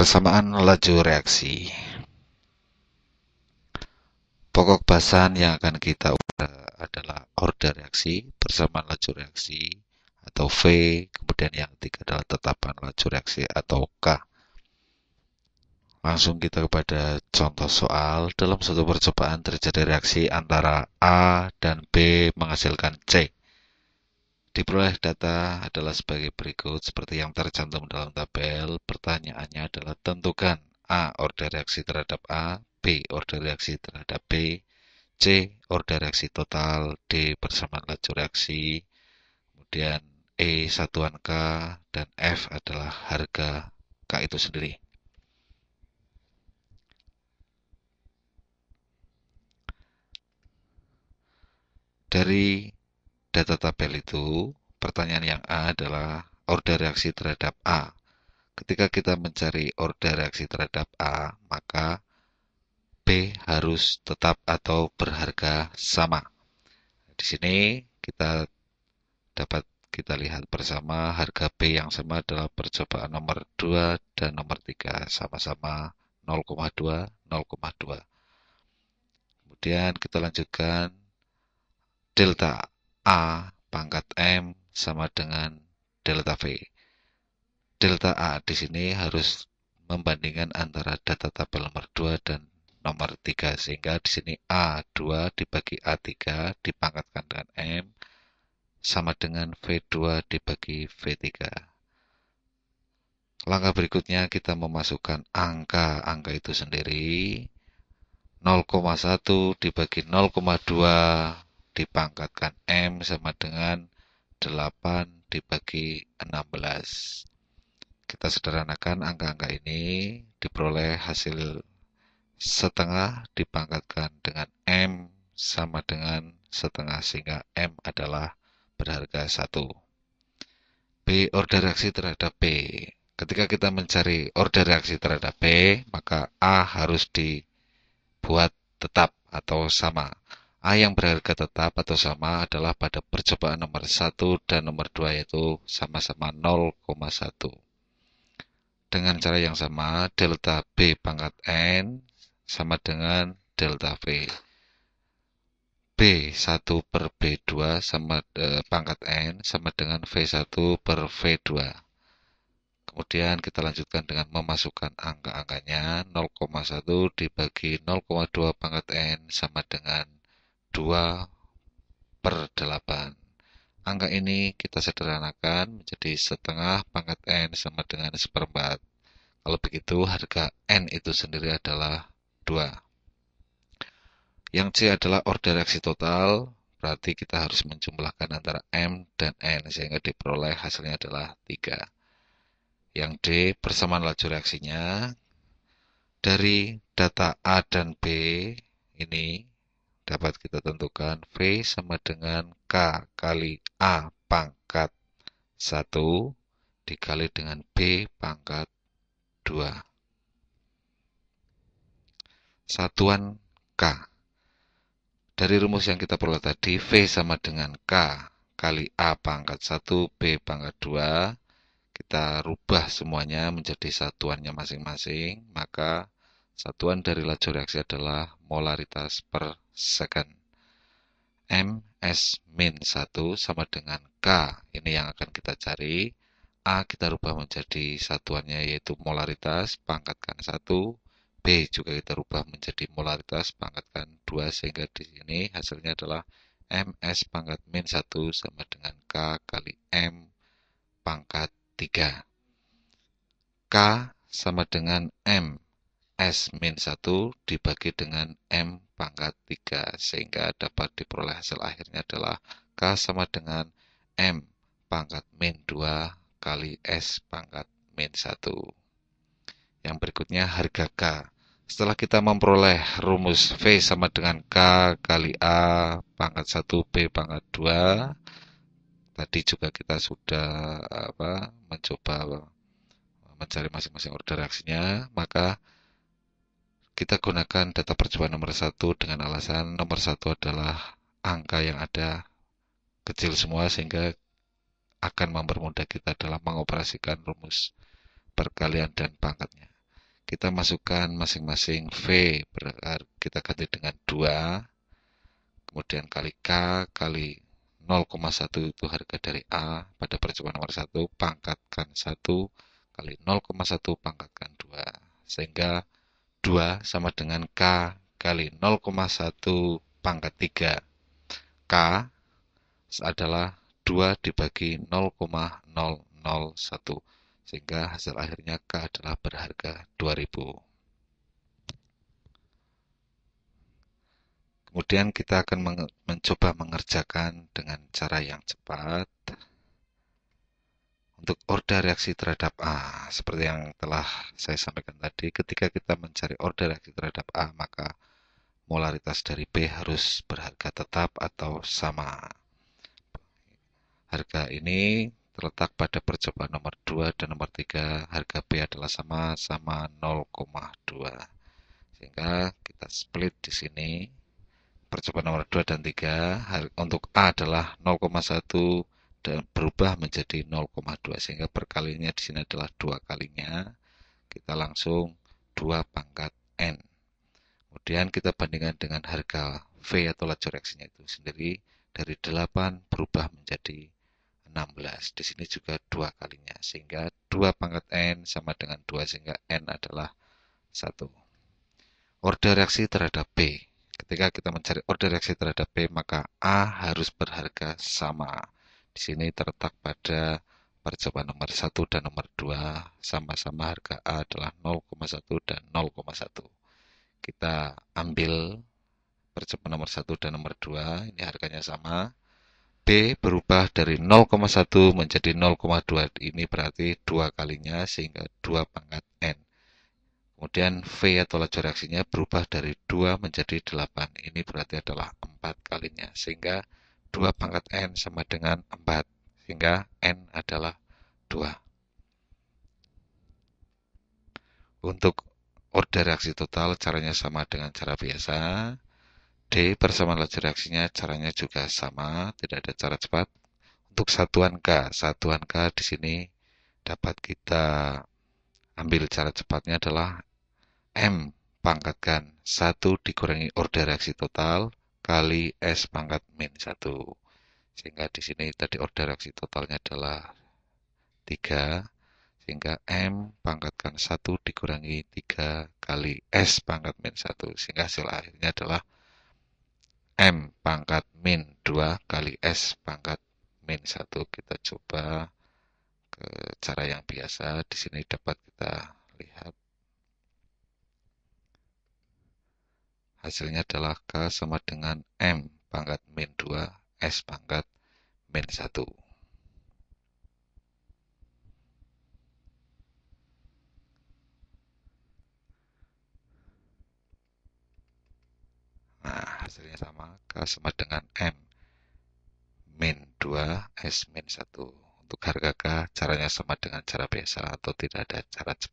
Persamaan laju reaksi. Pokok bahasan yang akan kita ubah adalah order reaksi, persamaan laju reaksi atau V, kemudian yang ketiga adalah tetapan laju reaksi atau K. Langsung kita kepada contoh soal. Dalam suatu percobaan terjadi reaksi antara A dan B menghasilkan C. Diperoleh data adalah sebagai berikut seperti yang tercantum dalam tabel. Pertanyaannya adalah tentukan A order reaksi terhadap A, B order reaksi terhadap B, C order reaksi total, D persamaan laju reaksi, kemudian E satuan K, dan F adalah harga K itu sendiri. Dari data tabel itu, pertanyaan yang A adalah order reaksi terhadap A. Ketika kita mencari order reaksi terhadap A, maka B harus tetap atau berharga sama. Di sini kita lihat bersama harga B yang sama adalah percobaan nomor 2 dan nomor 3 sama-sama 0,2, 0,2. Kemudian kita lanjutkan delta A pangkat M sama dengan delta V. Delta A di sini harus membandingkan antara data tabel nomor 2 dan nomor 3, sehingga di sini A2 dibagi A3 dipangkatkan dengan M sama dengan V2 dibagi V3. Langkah berikutnya kita memasukkan angka itu sendiri. 0,1 dibagi 0,2 dipangkatkan M sama dengan 8 dibagi 16. Kita sederhanakan angka-angka ini, diperoleh hasil setengah dipangkatkan dengan M sama dengan setengah, sehingga M adalah berharga 1. B order reaksi terhadap B. Ketika kita mencari order reaksi terhadap B, maka A harus dibuat tetap atau sama. A yang berharga tetap atau sama adalah pada percobaan nomor 1 dan nomor 2, yaitu sama-sama 0,1. Dengan cara yang sama, delta B pangkat N sama dengan delta V. B1 per B2 sama pangkat N sama dengan V1 per V2. Kemudian kita lanjutkan dengan memasukkan angka-angkanya. 0,1 dibagi 0,2 pangkat N sama dengan 2 per 8. Angka ini kita sederhanakan menjadi setengah pangkat N sama dengan 1/4. Kalau begitu harga N itu sendiri adalah 2. Yang C adalah order reaksi total, berarti kita harus menjumlahkan antara M dan N sehingga diperoleh hasilnya adalah 3. Yang D persamaan laju reaksinya. Dari data A dan B ini dapat kita tentukan V sama dengan K kali A pangkat 1 dikali dengan B pangkat 2. Satuan K. Dari rumus yang kita peroleh tadi, V sama dengan K kali A pangkat 1 B pangkat 2. Kita rubah semuanya menjadi satuannya masing-masing, maka satuan dari laju reaksi adalah molaritas per second. MS-1 sama dengan K, ini yang akan kita cari. A kita rubah menjadi satuannya yaitu molaritas, pangkatkan 1. B juga kita rubah menjadi molaritas, pangkatkan 2, sehingga di sini hasilnya adalah MS pangkat min 1 sama dengan K kali M pangkat 3. K sama dengan M S min 1 dibagi dengan M pangkat 3, sehingga dapat diperoleh hasil akhirnya adalah K sama dengan M pangkat min 2 kali S pangkat min 1. Yang berikutnya harga K. Setelah kita memperoleh rumus V sama dengan K kali A pangkat 1 B pangkat 2, tadi juga kita sudah mencoba mencari masing-masing order reaksinya, maka kita gunakan data percobaan nomor 1 dengan alasan nomor 1 adalah angka yang ada kecil semua, sehingga akan mempermudah kita dalam mengoperasikan rumus perkalian dan pangkatnya. Kita masukkan masing-masing V, kita ganti dengan 2, kemudian kali K, kali 0,1 itu harga dari A pada percobaan nomor 1, pangkatkan 1, kali 0,1 pangkatkan 2. Sehingga 2 sama dengan K kali 0,1 pangkat 3. K adalah 2 dibagi 0,001. Sehingga hasil akhirnya K adalah berharga 2000. Kemudian kita akan mencoba mengerjakan dengan cara yang cepat. Untuk order reaksi terhadap A, seperti yang telah saya sampaikan tadi, ketika kita mencari order reaksi terhadap A, maka molaritas dari B harus berharga tetap atau sama. Harga ini terletak pada percobaan nomor 2 dan nomor 3, harga B adalah sama 0,2. Sehingga kita split di sini. Percobaan nomor 2 dan 3, untuk A adalah 0,1 dan berubah menjadi 0,2, sehingga perkaliannya di sini adalah 2 kalinya. Kita langsung 2 pangkat N. Kemudian kita bandingkan dengan harga V atau laju reaksinya itu sendiri, dari 8 berubah menjadi 16. Di sini juga 2 kalinya, sehingga 2 pangkat N sama dengan 2, sehingga N adalah 1. Order reaksi terhadap B. Ketika kita mencari order reaksi terhadap B, maka A harus berharga sama. Di sini terletak pada percobaan nomor 1 dan nomor 2, sama-sama harga A adalah 0,1 dan 0,1. Kita ambil percobaan nomor 1 dan nomor 2, ini harganya sama. B berubah dari 0,1 menjadi 0,2, ini berarti 2 kalinya, sehingga 2 pangkat N. Kemudian V atau laju reaksinya berubah dari 2 menjadi 8. Ini berarti adalah 4 kalinya. Sehingga 2 pangkat N sama dengan 4. Sehingga N adalah 2. Untuk order reaksi total caranya sama dengan cara biasa. D persamaan laju reaksinya caranya juga sama. Tidak ada cara cepat. Untuk satuan K. Satuan K di sini dapat kita ambil cara cepatnya adalah M pangkatkan 1 dikurangi order reaksi total kali S pangkat min 1. Sehingga di sini tadi order reaksi totalnya adalah 3. Sehingga M pangkatkan 1 dikurangi 3 kali S pangkat min 1. Sehingga hasil akhirnya adalah M pangkat min 2 kali S pangkat min 1. Kita coba ke cara yang biasa. Di sini dapat kita lihat. Hasilnya adalah K sama dengan M pangkat min 2 S pangkat min 1. Nah, hasilnya sama. K sama dengan M min 2 S min 1. Untuk harga K, caranya sama dengan cara biasa atau tidak ada cara cepat.